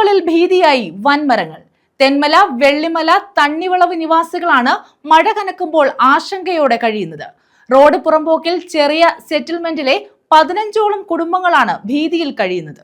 മുകളിൽ ഭീതിയായി വൻമരങ്ങൾ. തെന്മല, വെള്ളിമല, തണ്ണിവളവ് നിവാസികളാണ് മഴ കനക്കുമ്പോൾ ആശങ്കയോടെ കഴിയുന്നത്. റോഡ് പുറമ്പോക്കിൽ ചെറിയ സെറ്റിൽമെന്റിലെ 15ഓളം കുടുംബങ്ങളാണ് ഭീതിയിൽ കഴിയുന്നത്.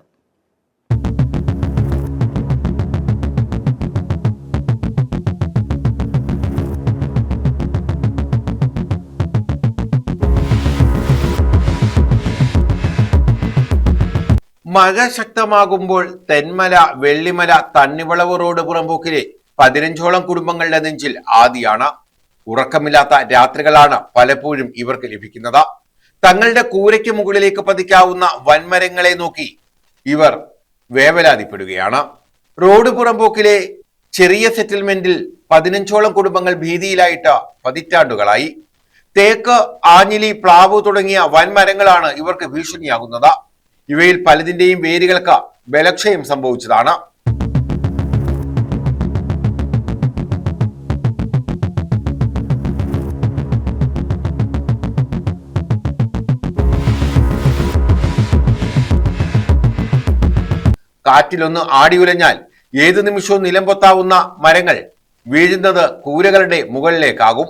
മഴ ശക്തമാകുമ്പോൾ തെന്മല, വെള്ളിമല, തണ്ണിവളവ് റോഡ് പുറമ്പോക്കിലെ 15ഓളം കുടുംബങ്ങളുടെ നെഞ്ചിൽ ആദിയാണ്. ഉറക്കമില്ലാത്ത രാത്രികളാണ് പലപ്പോഴും ഇവർക്ക് ലഭിക്കുന്നത്. തങ്ങളുടെ കൂരയ്ക്ക് മുകളിലേക്ക് പതിക്കാവുന്ന വൻമരങ്ങളെ നോക്കി ഇവർ വേവലാതിപ്പെടുകയാണ്. റോഡ് പുറമ്പോക്കിലെ ചെറിയ സെറ്റിൽമെന്റിൽ 15ഓളം കുടുംബങ്ങൾ ഭീതിയിലായിട്ട് പതിറ്റാണ്ടുകളായി. തേക്ക്, ആഞ്ഞിലി, പ്ലാവ് തുടങ്ങിയ വൻമരങ്ങളാണ് ഇവർക്ക് ഭീഷണിയാകുന്നത്. ഇവയിൽ പലതിന്റെയും വേരുകൾക്ക് ബലക്ഷയം സംഭവിച്ചതാണ്. കാറ്റിലൊന്ന് ആടിയുലഞ്ഞാൽ ഏതു നിമിഷവും നിലംപൊത്താവുന്ന മരങ്ങൾ വീഴുന്നത് കൂരകളുടെ മുകളിലേക്കാകും.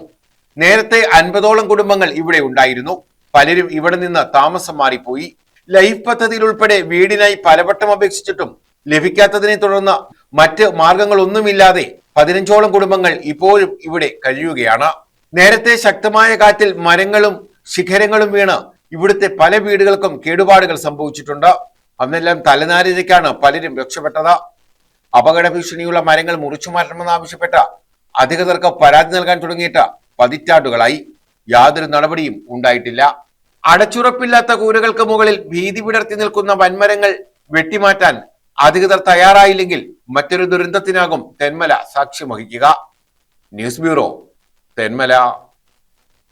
നേരത്തെ 50ഓളം കുടുംബങ്ങൾ ഇവിടെ ഉണ്ടായിരുന്നു. പലരും ഇവിടെ നിന്ന് താമസം മാറിപ്പോയി. ലൈഫ് പദ്ധതിയിൽ ഉൾപ്പെടെ വീടിനായി പലവട്ടം അപേക്ഷിച്ചിട്ടും ലഭിക്കാത്തതിനെ തുടർന്ന് മറ്റ് മാർഗങ്ങളൊന്നുമില്ലാതെ 15ഓളം കുടുംബങ്ങൾ ഇപ്പോഴും ഇവിടെ കഴിയുകയാണ്. നേരത്തെ ശക്തമായ കാറ്റിൽ മരങ്ങളും ശിഖരങ്ങളും വീണ് ഇവിടുത്തെ പല വീടുകൾക്കും കേടുപാടുകൾ സംഭവിച്ചിട്ടുണ്ട്. അന്നെല്ലാം തലനാരിഴയ്ക്കാണ് പലരും രക്ഷപ്പെട്ടത്. അപകട ഭീഷണിയുള്ള മരങ്ങൾ മുറിച്ചു മാറ്റണമെന്നാവശ്യപ്പെട്ട അധികൃതർക്ക് പരാതി നൽകാൻ തുടങ്ങിയിട്ട് പതിറ്റാണ്ടുകളായി. യാതൊരു നടപടിയും ഉണ്ടായിട്ടില്ല. അടച്ചുറപ്പില്ലാത്ത കൂരകൾക്ക് മുകളിൽ ഭീതി വിടർത്തി നിൽക്കുന്ന വൻമരങ്ങൾ വെട്ടിമാറ്റാൻ അധികൃതർ തയ്യാറായില്ലെങ്കിൽ മറ്റൊരു ദുരന്തത്തിനാകും തെന്മല സാക്ഷ്യം വഹിക്കുക. News bureau, Thenmala.